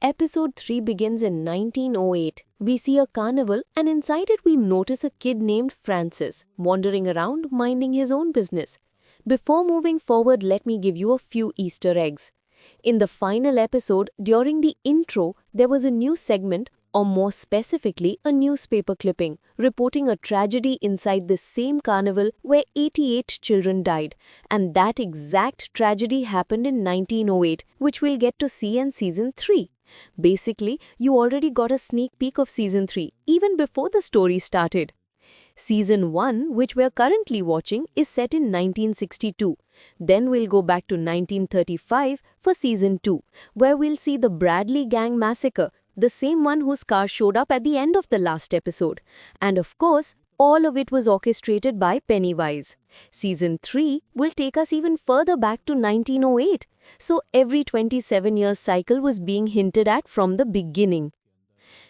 Episode 3 begins in 1908. We see a carnival, and inside it we notice a kid named Francis, wandering around minding his own business. Before moving forward, let me give you a few Easter eggs. In the final episode, during the intro, there was a new segment, or more specifically, a newspaper clipping, reporting a tragedy inside the same carnival where 88 children died. And that exact tragedy happened in 1908, which we'll get to see in Season 3. Basically, you already got a sneak peek of Season 3, even before the story started. Season 1, which we're currently watching, is set in 1962. Then we'll go back to 1935 for Season 2, where we'll see the Bradley Gang Massacre, the same one whose car showed up at the end of the last episode. And of course, all of it was orchestrated by Pennywise. Season 3 will take us even further back to 1908. So every 27 years cycle was being hinted at from the beginning.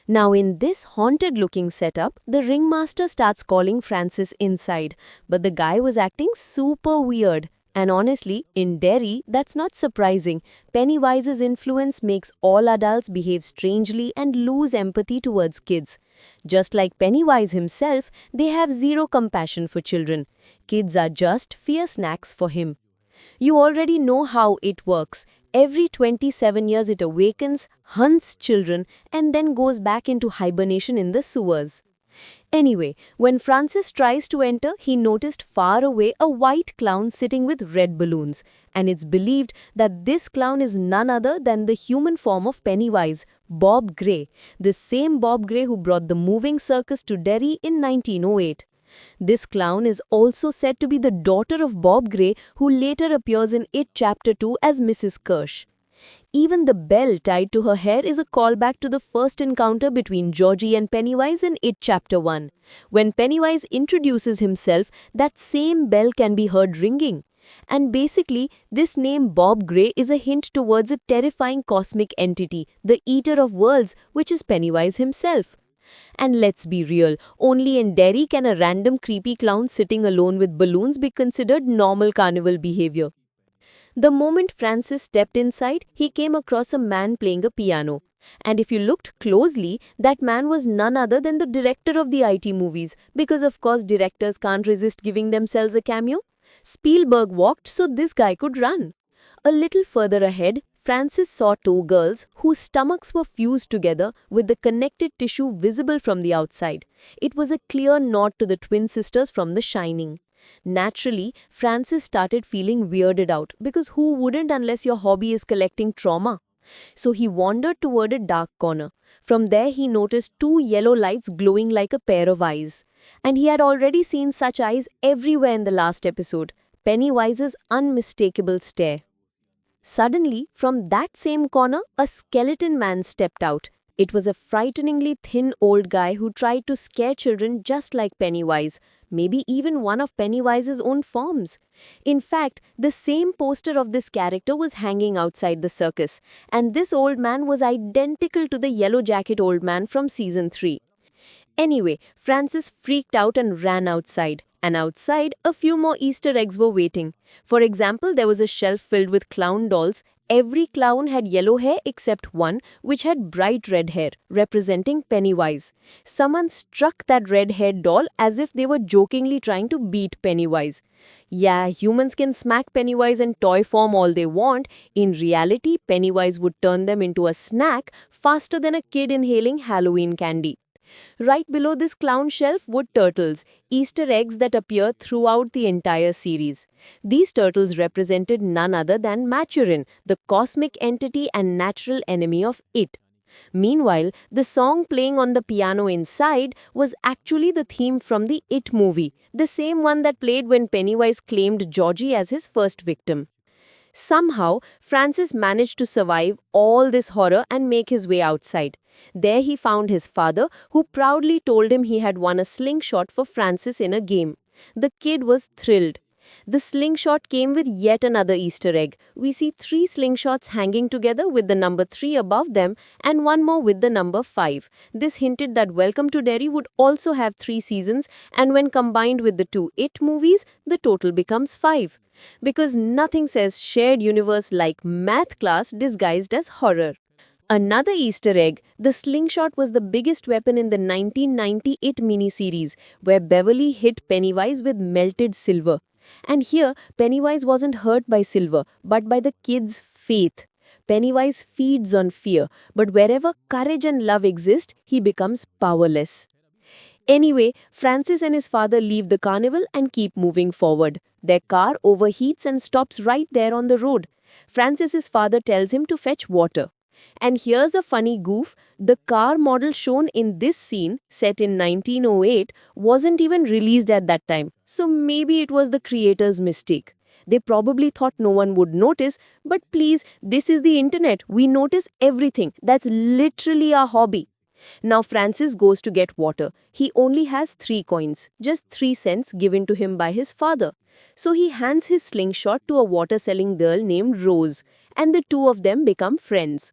Now in this haunted-looking setup, the ringmaster starts calling Francis inside, but the guy was acting super weird. And honestly, in Derry, that's not surprising. Pennywise's influence makes all adults behave strangely and lose empathy towards kids. Just like Pennywise himself, they have zero compassion for children. Kids are just fear snacks for him. You already know how it works. Every 27 years it awakens, hunts children, and then goes back into hibernation in the sewers. Anyway, when Francis tries to enter, he noticed far away a white clown sitting with red balloons, and it's believed that this clown is none other than the human form of Pennywise, Bob Gray, the same Bob Gray who brought the moving circus to Derry in 1908. This clown is also said to be the daughter of Bob Gray, who later appears in It Chapter 2 as Mrs. Kirsch. Even the bell tied to her hair is a callback to the first encounter between Georgie and Pennywise in It Chapter 1. When Pennywise introduces himself, that same bell can be heard ringing. And basically, this name Bob Gray is a hint towards a terrifying cosmic entity, the Eater of Worlds, which is Pennywise himself. And let's be real, only in Derry can a random creepy clown sitting alone with balloons be considered normal carnival behavior. The moment Francis stepped inside, he came across a man playing a piano. And if you looked closely, that man was none other than the director of the IT movies, because of course directors can't resist giving themselves a cameo. Spielberg walked so this guy could run. A little further ahead, Francis saw two girls whose stomachs were fused together with the connected tissue visible from the outside. It was a clear nod to the twin sisters from The Shining. Naturally, Francis started feeling weirded out, because who wouldn't unless your hobby is collecting trauma? So he wandered toward a dark corner. From there he noticed two yellow lights glowing like a pair of eyes. And he had already seen such eyes everywhere in the last episode, Pennywise's unmistakable stare. Suddenly, from that same corner, a skeleton man stepped out. It was a frighteningly thin old guy who tried to scare children just like Pennywise, maybe even one of Pennywise's own forms. In fact, the same poster of this character was hanging outside the circus, and this old man was identical to the yellow jacket old man from Season 3. Anyway, Francis freaked out and ran outside. And outside, a few more Easter eggs were waiting. For example, there was a shelf filled with clown dolls. Every clown had yellow hair except one, which had bright red hair, representing Pennywise. Someone struck that red-haired doll as if they were jokingly trying to beat Pennywise. Yeah, humans can smack Pennywise in toy form all they want. In reality, Pennywise would turn them into a snack faster than a kid inhaling Halloween candy. Right below this clown shelf were turtles, Easter eggs that appear throughout the entire series. These turtles represented none other than Maturin, the cosmic entity and natural enemy of It. Meanwhile, the song playing on the piano inside was actually the theme from the It movie, the same one that played when Pennywise claimed Georgie as his first victim. Somehow, Francis managed to survive all this horror and make his way outside. There he found his father, who proudly told him he had won a slingshot for Francis in a game. The kid was thrilled. The slingshot came with yet another Easter egg. We see 3 slingshots hanging together with the number 3 above them and one more with the number 5. This hinted that Welcome to Derry would also have 3 seasons, and when combined with the 2 It movies, the total becomes 5. Because nothing says shared universe like math class disguised as horror. Another Easter egg, the slingshot was the biggest weapon in the 1998 miniseries, where Beverly hit Pennywise with melted silver. And here, Pennywise wasn't hurt by silver, but by the kid's faith. Pennywise feeds on fear, but wherever courage and love exist, he becomes powerless. Anyway, Francis and his father leave the carnival and keep moving forward. Their car overheats and stops right there on the road. Francis's father tells him to fetch water. And here's a funny goof, the car model shown in this scene, set in 1908, wasn't even released at that time. So maybe it was the creator's mistake. They probably thought no one would notice, but please, this is the internet. We notice everything. That's literally our hobby. Now Francis goes to get water. He only has 3 coins, just 3 cents given to him by his father. So he hands his slingshot to a water-selling girl named Rose, and the two of them become friends.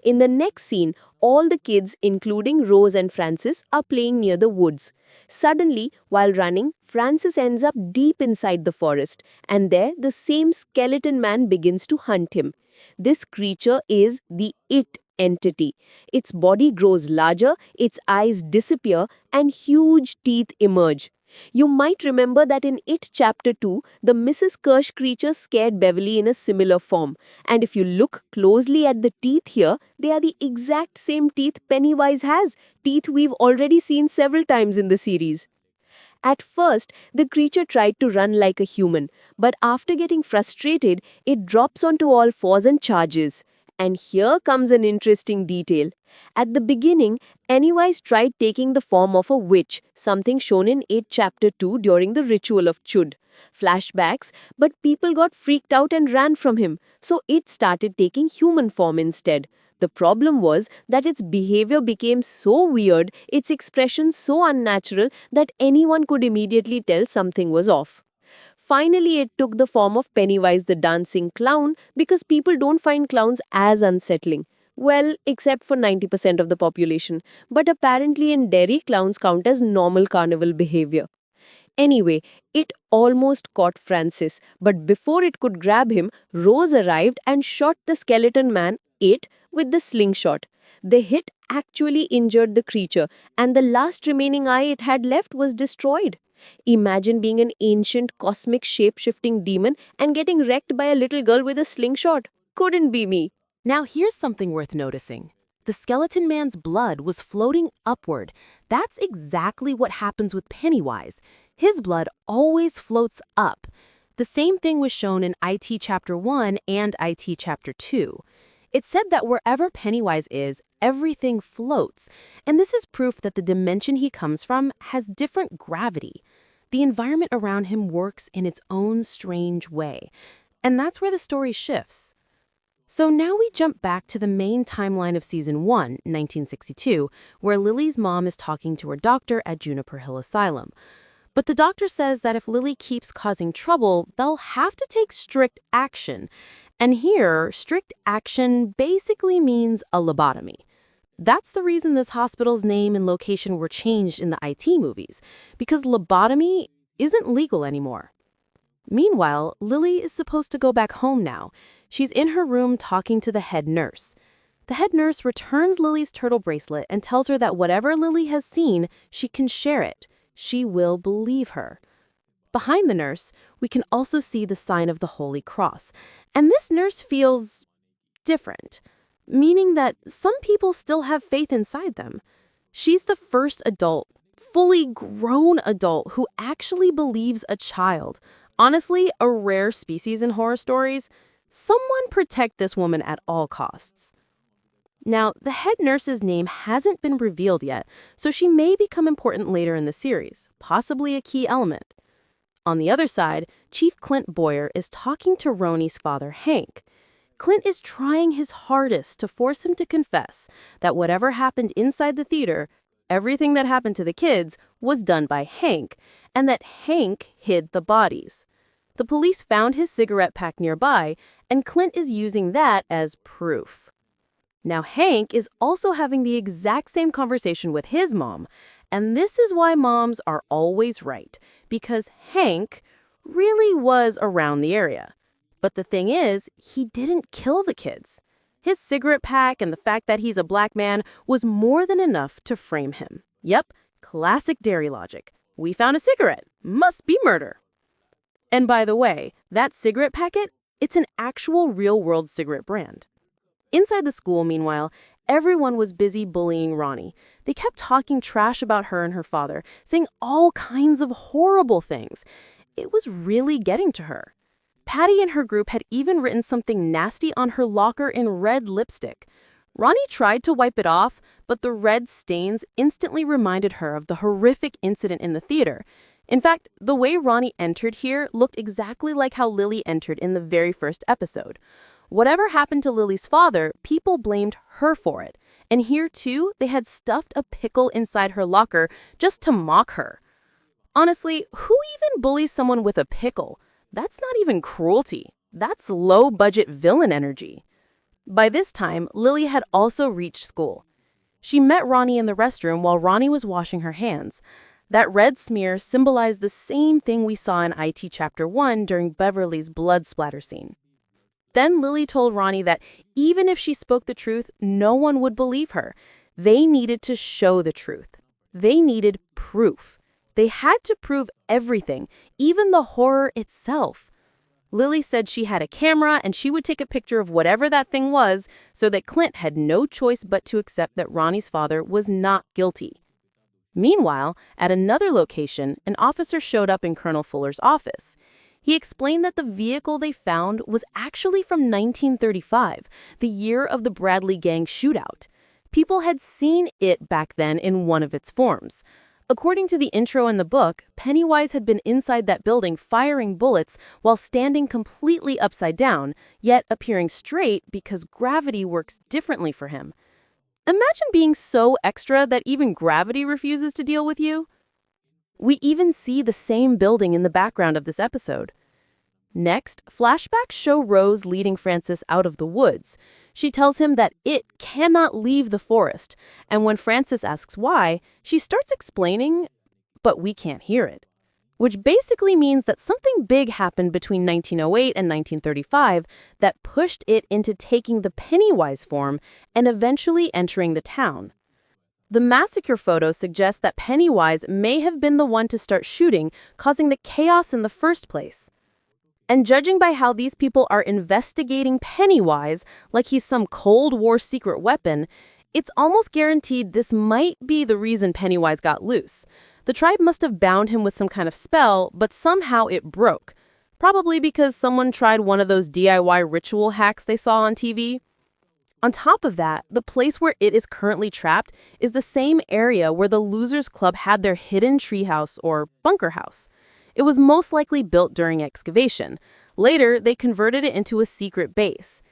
In the next scene, all the kids, including Rose and Francis, are playing near the woods. Suddenly, while running, Francis ends up deep inside the forest, and there the same skeleton man begins to hunt him. This creature is the It entity. Its body grows larger, its eyes disappear, and huge teeth emerge. You might remember that in It Chapter 2, the Mrs. Kirsch creature scared Beverly in a similar form. And if you look closely at the teeth here, they are the exact same teeth Pennywise has, teeth we've already seen several times in the series. At first, the creature tried to run like a human, but after getting frustrated, it drops onto all fours and charges. And here comes an interesting detail. At the beginning, Pennywise tried taking the form of a witch, something shown in It Chapter 2 during the ritual of Chud. Flashbacks, but people got freaked out and ran from him, so it started taking human form instead. The problem was that its behavior became so weird, its expression so unnatural, that anyone could immediately tell something was off. Finally, it took the form of Pennywise the dancing clown because people don't find clowns as unsettling. Well, except for 90% of the population. But apparently in Derry, clowns count as normal carnival behavior. Anyway, it almost caught Francis, but before it could grab him, Rose arrived and shot the skeleton man, It, with the slingshot. The hit actually injured the creature, and the last remaining eye it had left was destroyed. Imagine being an ancient cosmic shape-shifting demon and getting wrecked by a little girl with a slingshot. Couldn't be me. Now here's something worth noticing. The skeleton man's blood was floating upward. That's exactly what happens with Pennywise. His blood always floats up. The same thing was shown in IT Chapter 1 and IT Chapter 2. It said that wherever Pennywise is, everything floats, and this is proof that the dimension he comes from has different gravity. The environment around him works in its own strange way, and that's where the story shifts. So now we jump back to the main timeline of Season 1, 1962, where Lily's mom is talking to her doctor at Juniper Hill Asylum. But the doctor says that if Lily keeps causing trouble, they'll have to take strict action. And here, strict action basically means a lobotomy. That's the reason this hospital's name and location were changed in the IT movies, because lobotomy isn't legal anymore. Meanwhile, Lily is supposed to go back home now. She's in her room talking to the head nurse. The head nurse returns Lily's turtle bracelet and tells her that whatever Lily has seen, she can share it. She will believe her. Behind the nurse, we can also see the sign of the Holy Cross. And this nurse feels different, meaning that some people still have faith inside them. She's the first adult, fully grown adult who actually believes a child. Honestly, a rare species in horror stories. Someone protect this woman at all costs. Now, the head nurse's name hasn't been revealed yet, so she may become important later in the series, possibly a key element. On the other side, Chief Clint Boyer is talking to Roni's father, Hank. Clint is trying his hardest to force him to confess that whatever happened inside the theater, everything that happened to the kids, was done by Hank, and that Hank hid the bodies. The police found his cigarette pack nearby, and Clint is using that as proof. Now Hank is also having the exact same conversation with his mom, and this is why moms are always right, because Hank really was around the area. But the thing is, he didn't kill the kids. His cigarette pack and the fact that he's a black man was more than enough to frame him. Yep, classic Derry logic. We found a cigarette. Must be murder. And by the way, that cigarette packet, it's an actual real-world cigarette brand. Inside the school, meanwhile, everyone was busy bullying Ronnie. They kept talking trash about her and her father, saying all kinds of horrible things. It was really getting to her. Patty and her group had even written something nasty on her locker in red lipstick. Ronnie tried to wipe it off, but the red stains instantly reminded her of the horrific incident in the theater. In fact, the way Ronnie entered here looked exactly like how Lily entered in the very first episode. Whatever happened to Lily's father, people blamed her for it. And here, too, they had stuffed a pickle inside her locker just to mock her. Honestly, who even bullies someone with a pickle? That's not even cruelty. That's low-budget villain energy. By this time, Lily had also reached school. She met Ronnie in the restroom while Ronnie was washing her hands. That red smear symbolized the same thing we saw in IT Chapter 1 during Beverly's blood splatter scene. Then Lily told Ronnie that even if she spoke the truth, no one would believe her. They needed to show the truth. They needed proof. They had to prove everything, even the horror itself. Lily said she had a camera and she would take a picture of whatever that thing was so that Clint had no choice but to accept that Ronnie's father was not guilty. Meanwhile, at another location, an officer showed up in Colonel Fuller's office. He explained that the vehicle they found was actually from 1935, the year of the Bradley Gang shootout. People had seen it back then in one of its forms. According to the intro in the book, Pennywise had been inside that building firing bullets while standing completely upside down, yet appearing straight because gravity works differently for him. Imagine being so extra that even gravity refuses to deal with you. We even see the same building in the background of this episode. Next, flashbacks show Rose leading Francis out of the woods. She tells him that it cannot leave the forest, and when Francis asks why, she starts explaining, but we can't hear it. Which basically means that something big happened between 1908 and 1935 that pushed it into taking the Pennywise form and eventually entering the town. The massacre photo suggests that Pennywise may have been the one to start shooting, causing the chaos in the first place. And judging by how these people are investigating Pennywise like he's some Cold War secret weapon, it's almost guaranteed this might be the reason Pennywise got loose. The tribe must have bound him with some kind of spell, but somehow it broke. Probably because someone tried one of those DIY ritual hacks they saw on TV. On top of that, the place where it is currently trapped is the same area where the Losers Club had their hidden treehouse or bunker house. It was most likely built during excavation. Later, they converted it into a secret base.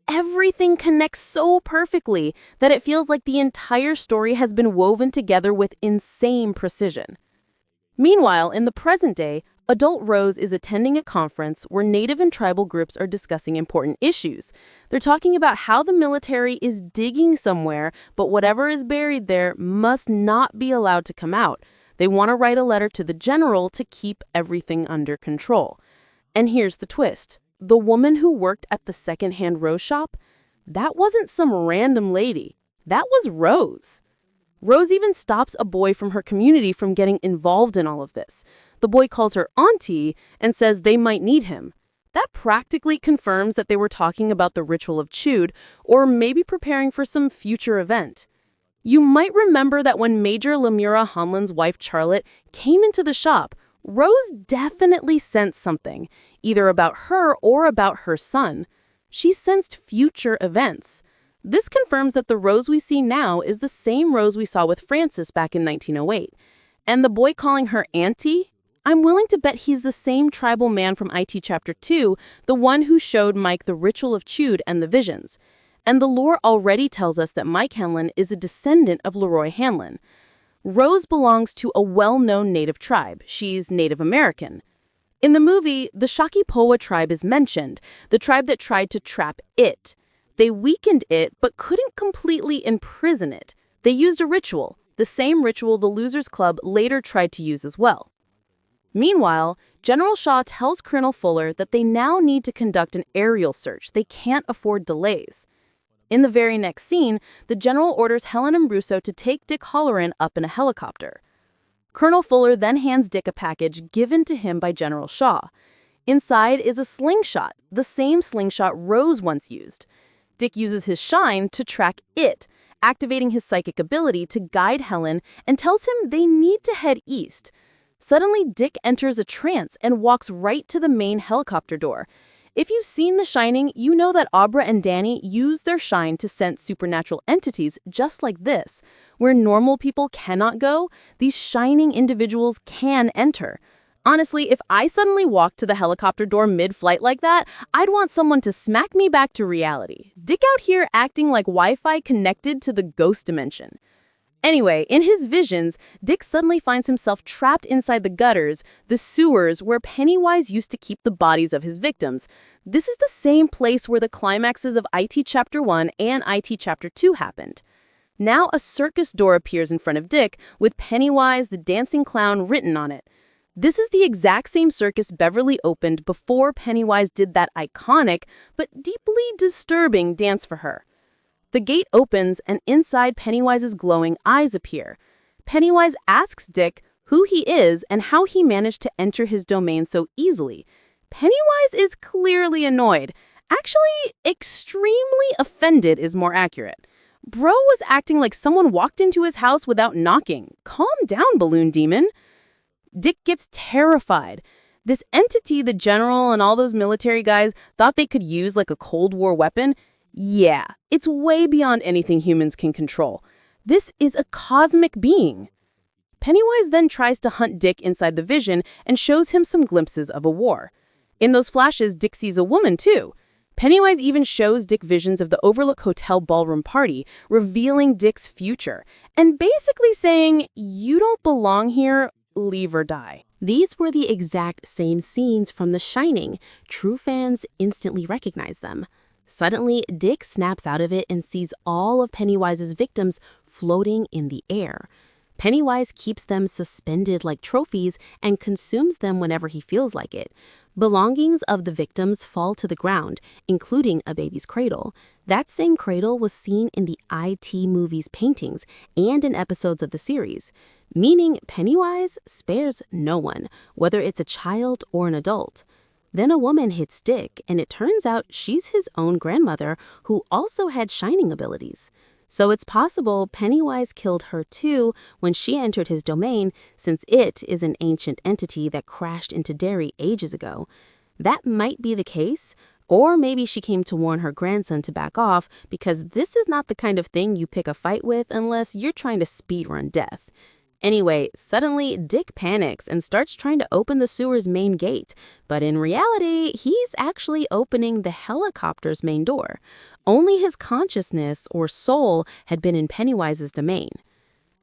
Everything connects so perfectly that it feels like the entire story has been woven together with insane precision. Meanwhile, in the present day, adult Rose is attending a conference where Native and tribal groups are discussing important issues. They're talking about how the military is digging somewhere, but whatever is buried there must not be allowed to come out. They want to write a letter to the general to keep everything under control. And here's the twist. The woman who worked at the second-hand rose shop, that wasn't some random lady. That was Rose. Rose even stops a boy from her community from getting involved in all of this. The boy calls her auntie and says they might need him. That practically confirms that they were talking about the ritual of Chewed, or maybe preparing for some future event. You might remember that when Major Lemura Hanlon's wife Charlotte came into the shop, Rose definitely sensed something, either about her or about her son. She sensed future events. This confirms that the Rose we see now is the same Rose we saw with Francis back in 1908. And the boy calling her auntie? I'm willing to bet he's the same tribal man from IT Chapter 2, the one who showed Mike the ritual of Chewed and the visions. And the lore already tells us that Mike Hanlon is a descendant of Leroy Hanlon. Rose belongs to a well-known Native tribe. She's Native American. In the movie, the Shakipowa tribe is mentioned, the tribe that tried to trap it. They weakened it, but couldn't completely imprison it. They used a ritual, the same ritual the Losers Club later tried to use as well. Meanwhile, General Shaw tells Colonel Fuller that they now need to conduct an aerial search. They can't afford delays. In the very next scene, the general orders Helen and Russo to take Dick Halloran up in a helicopter. Colonel Fuller then hands Dick a package given to him by General Shaw. Inside is a slingshot, the same slingshot Rose once used. Dick uses his shine to track it, activating his psychic ability to guide Helen and tells him they need to head east. Suddenly, Dick enters a trance and walks right to the main helicopter door. If you've seen The Shining, you know that Abra and Danny use their shine to sense supernatural entities just like this. Where normal people cannot go, these shining individuals can enter. Honestly, if I suddenly walked to the helicopter door mid-flight like that, I'd want someone to smack me back to reality. Dick out here acting like Wi-Fi connected to the ghost dimension. Anyway, in his visions, Dick suddenly finds himself trapped inside the gutters, the sewers where Pennywise used to keep the bodies of his victims. This is the same place where the climaxes of IT Chapter 1 and IT Chapter 2 happened. Now a circus door appears in front of Dick, with Pennywise the dancing clown written on it. This is the exact same circus Beverly opened before Pennywise did that iconic but deeply disturbing dance for her. The gate opens and inside Pennywise's glowing eyes appear. Pennywise asks Dick who he is and how he managed to enter his domain so easily. Pennywise is clearly annoyed. Actually, extremely offended is more accurate. Bro was acting like someone walked into his house without knocking. Calm down, balloon demon. Dick gets terrified. This entity the general and all those military guys thought they could use like a Cold War weapon, yeah, it's way beyond anything humans can control. This is a cosmic being. Pennywise then tries to hunt Dick inside the vision and shows him some glimpses of a war. In those flashes, Dick sees a woman too. Pennywise even shows Dick visions of the Overlook Hotel ballroom party, revealing Dick's future, and basically saying, "You don't belong here, leave or die." These were the exact same scenes from The Shining. True fans instantly recognize them. Suddenly, Dick snaps out of it and sees all of Pennywise's victims floating in the air. Pennywise keeps them suspended like trophies and consumes them whenever he feels like it. Belongings of the victims fall to the ground, including a baby's cradle. That same cradle was seen in the IT movie's paintings and in episodes of the series, meaning Pennywise spares no one, whether it's a child or an adult. Then a woman hits Dick, and it turns out she's his own grandmother who also had shining abilities. So it's possible Pennywise killed her too when she entered his domain, since it is an ancient entity that crashed into Derry ages ago. That might be the case, or maybe she came to warn her grandson to back off, because this is not the kind of thing you pick a fight with unless you're trying to speedrun death. Anyway, suddenly Dick panics and starts trying to open the sewer's main gate, but in reality, he's actually opening the helicopter's main door. Only his consciousness or soul had been in Pennywise's domain.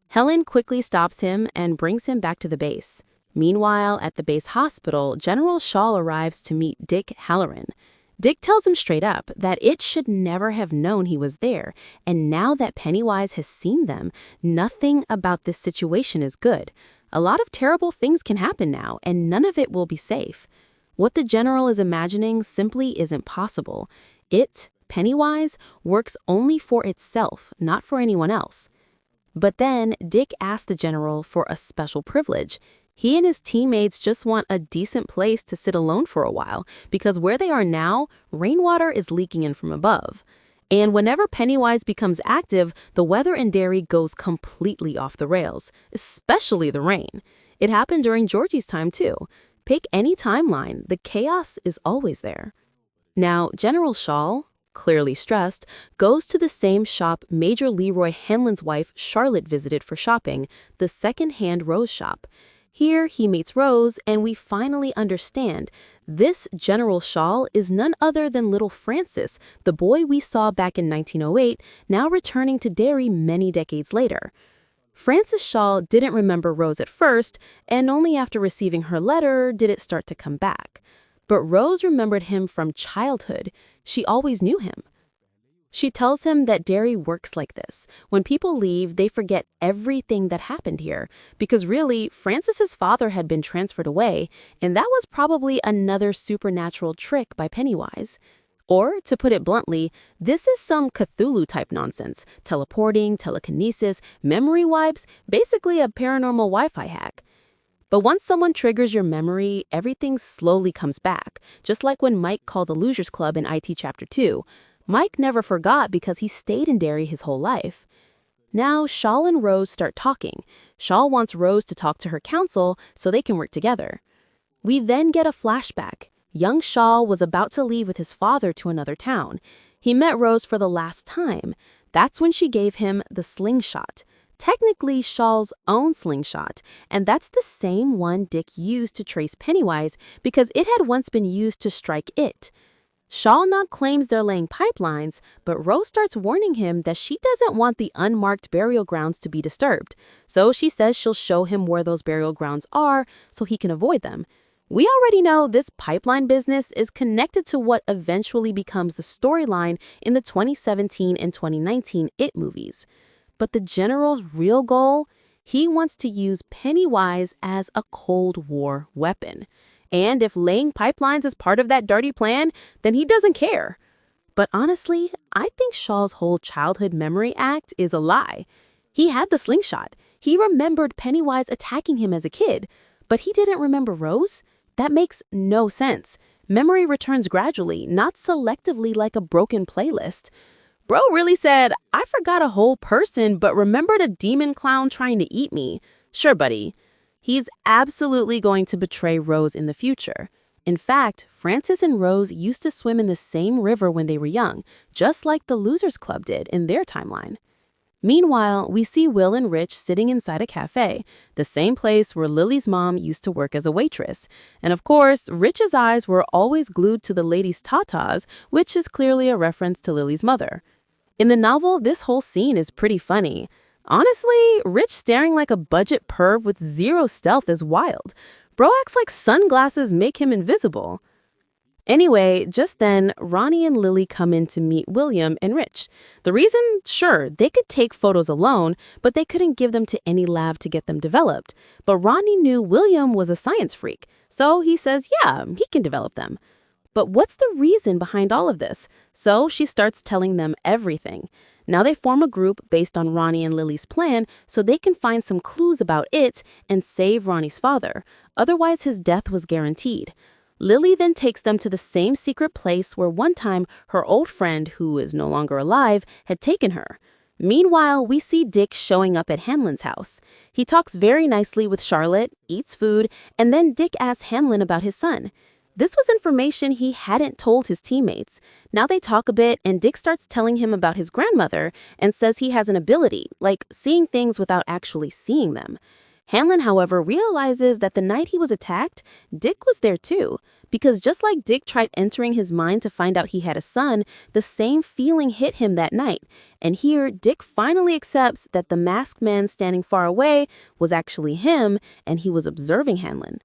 Helen quickly stops him and brings him back to the base. Meanwhile, at the base hospital, General Shaw arrives to meet Dick Halloran. Dick tells him straight up that it should never have known he was there, and now that Pennywise has seen them, nothing about this situation is good. A lot of terrible things can happen now, and none of it will be safe. What the general is imagining simply isn't possible. It, Pennywise, works only for itself, not for anyone else. But then Dick asks the general for a special privilege. He and his teammates just want a decent place to sit alone for a while, because where they are now, rainwater is leaking in from above. And whenever Pennywise becomes active, the weather in Derry goes completely off the rails, especially the rain. It happened during Georgie's time too. Pick any timeline, the chaos is always there. Now, General Shaw, clearly stressed, goes to the same shop Major Leroy Hanlon's wife Charlotte visited for shopping, the second-hand Rose shop. Here, he meets Rose, and we finally understand this General Shaw is none other than little Francis, the boy we saw back in 1908, now returning to Derry many decades later. Francis Shaw didn't remember Rose at first, and only after receiving her letter did it start to come back. But Rose remembered him from childhood. She always knew him. She tells him that Derry works like this. When people leave, they forget everything that happened here, because really, Francis's father had been transferred away, and that was probably another supernatural trick by Pennywise. Or, to put it bluntly, this is some Cthulhu-type nonsense. Teleporting, telekinesis, memory wipes, basically a paranormal Wi-Fi hack. But once someone triggers your memory, everything slowly comes back, just like when Mike called the Losers Club in IT Chapter 2. Mike never forgot because he stayed in Derry his whole life. Now, Shawl and Rose start talking. Shawl wants Rose to talk to her counsel so they can work together. We then get a flashback. Young Shawl was about to leave with his father to another town. He met Rose for the last time. That's when she gave him the slingshot. Technically Shaw's own slingshot, and that's the same one Dick used to trace Pennywise because it had once been used to strike it. Shaw now claims they're laying pipelines, but Rose starts warning him that she doesn't want the unmarked burial grounds to be disturbed. So she says she'll show him where those burial grounds are so he can avoid them. We already know this pipeline business is connected to what eventually becomes the storyline in the 2017 and 2019 It movies. But the general's real goal? He wants to use Pennywise as a Cold War weapon. And if laying pipelines is part of that dirty plan, then he doesn't care. But honestly, I think Shaw's whole childhood memory act is a lie. He had the slingshot. He remembered Pennywise attacking him as a kid, but he didn't remember Rose? That makes no sense. Memory returns gradually, not selectively like a broken playlist. Bro really said, I forgot a whole person, but remembered a demon clown trying to eat me. Sure, buddy. He's absolutely going to betray Rose in the future. In fact, Francis and Rose used to swim in the same river when they were young, just like the Losers Club did in their timeline. Meanwhile, we see Will and Rich sitting inside a cafe, the same place where Lily's mom used to work as a waitress. And of course, Rich's eyes were always glued to the lady's tatas, which is clearly a reference to Lily's mother. In the novel, this whole scene is pretty funny. Honestly, Rich staring like a budget perv with zero stealth is wild. Bro acts like sunglasses make him invisible. Anyway, just then, Ronnie and Lily come in to meet William and Rich. The reason? Sure, they could take photos alone, but they couldn't give them to any lab to get them developed. But Ronnie knew William was a science freak, so he says, yeah, he can develop them. But what's the reason behind all of this? So she starts telling them everything. Now they form a group based on Ronnie and Lily's plan so they can find some clues about it and save Ronnie's father. Otherwise, his death was guaranteed. Lily then takes them to the same secret place where one time her old friend, who is no longer alive, had taken her. Meanwhile, we see Dick showing up at Hanlon's house. He talks very nicely with Charlotte, eats food, and then Dick asks Hanlon about his son. This was information he hadn't told his teammates. Now they talk a bit, and Dick starts telling him about his grandmother and says he has an ability, like seeing things without actually seeing them. Hanlon, however, realizes that the night he was attacked, Dick was there too, because just like Dick tried entering his mind to find out he had a son, the same feeling hit him that night. And here, Dick finally accepts that the masked man standing far away was actually him, and he was observing Hanlon.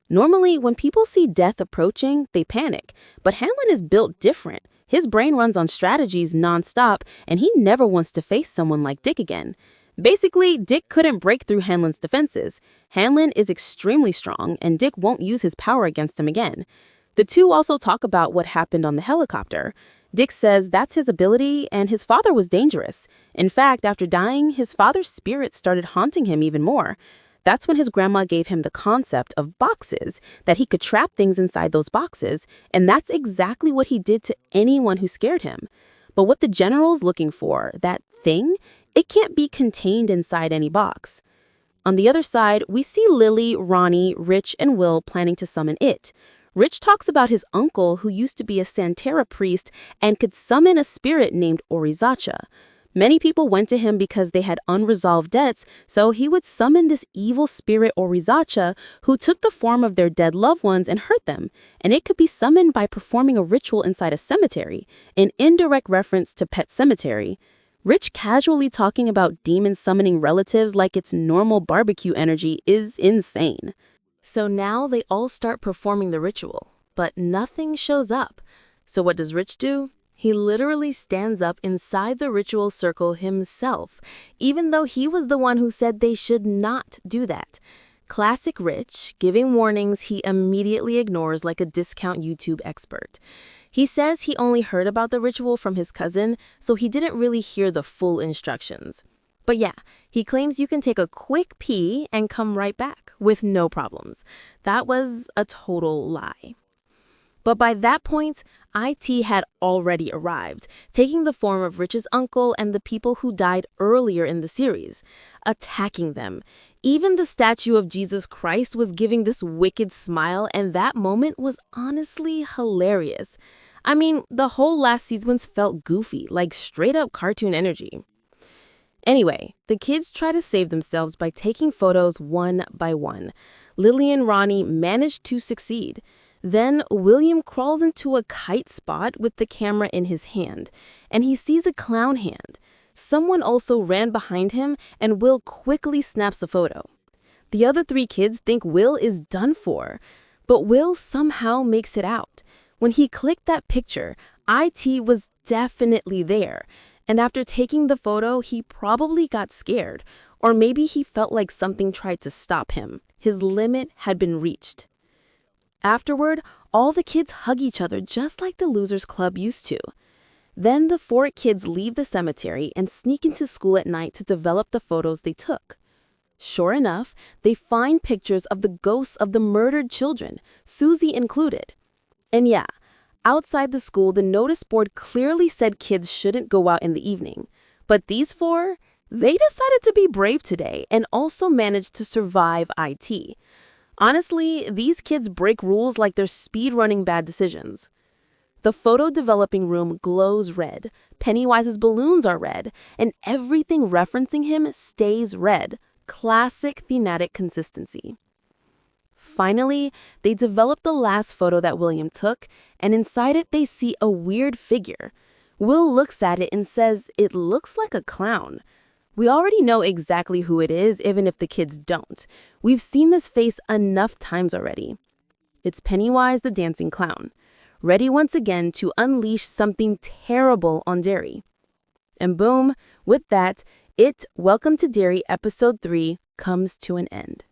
Normally, when people see death approaching, they panic, but Hanlon is built different. His brain runs on strategies nonstop, and he never wants to face someone like Dick again. Basically, Dick couldn't break through Hanlon's defenses. Hanlon is extremely strong, and Dick won't use his power against him again. The two also talk about what happened on the helicopter. Dick says that's his ability, and his father was dangerous. In fact, after dying, his father's spirit started haunting him even more. That's when his grandma gave him the concept of boxes, that he could trap things inside those boxes, and that's exactly what he did to anyone who scared him. But what the general's looking for, that thing, it can't be contained inside any box. On the other side, we see Lily, Ronnie, Rich, and Will planning to summon it. Rich talks about his uncle who used to be a Santera priest and could summon a spirit named Orizacha. Many people went to him because they had unresolved debts, so he would summon this evil spirit Orizacha who took the form of their dead loved ones and hurt them. And it could be summoned by performing a ritual inside a cemetery, an indirect reference to Pet Cemetery. Rich casually talking about demons summoning relatives like it's normal barbecue energy is insane. So now they all start performing the ritual, but nothing shows up. So what does Rich do? He literally stands up inside the ritual circle himself, even though he was the one who said they should not do that. Classic Rich, giving warnings he immediately ignores like a discount YouTube expert. He says he only heard about the ritual from his cousin, so he didn't really hear the full instructions. But yeah, he claims you can take a quick pee and come right back with no problems. That was a total lie. But by that point, IT had already arrived, taking the form of Rich's uncle and the people who died earlier in the series, attacking them. Even the statue of Jesus Christ was giving this wicked smile, and that moment was honestly hilarious. I mean, the whole last sequence felt goofy, like straight-up cartoon energy. Anyway, the kids try to save themselves by taking photos one by one. Lily and Ronnie managed to succeed. Then William crawls into a kite spot with the camera in his hand, and he sees a clown hand. Someone also ran behind him, and Will quickly snaps a photo. The other three kids think Will is done for, but Will somehow makes it out. When he clicked that picture, IT was definitely there, and after taking the photo, he probably got scared, or maybe he felt like something tried to stop him. His limit had been reached. Afterward, all the kids hug each other just like the Losers Club used to. Then the four kids leave the cemetery and sneak into school at night to develop the photos they took. Sure enough, they find pictures of the ghosts of the murdered children, Susie included. And yeah, outside the school, the notice board clearly said kids shouldn't go out in the evening. But these four, they decided to be brave today and also managed to survive IT. Honestly, these kids break rules like they're speed-running bad decisions. The photo developing room glows red, Pennywise's balloons are red, and everything referencing him stays red. Classic thematic consistency. Finally, they develop the last photo that William took, and inside it they see a weird figure. Will looks at it and says it looks like a clown. We already know exactly who it is, even if the kids don't. We've seen this face enough times already. It's Pennywise the dancing clown, ready once again to unleash something terrible on Derry. And boom, with that, Welcome to Derry Episode 3 comes to an end.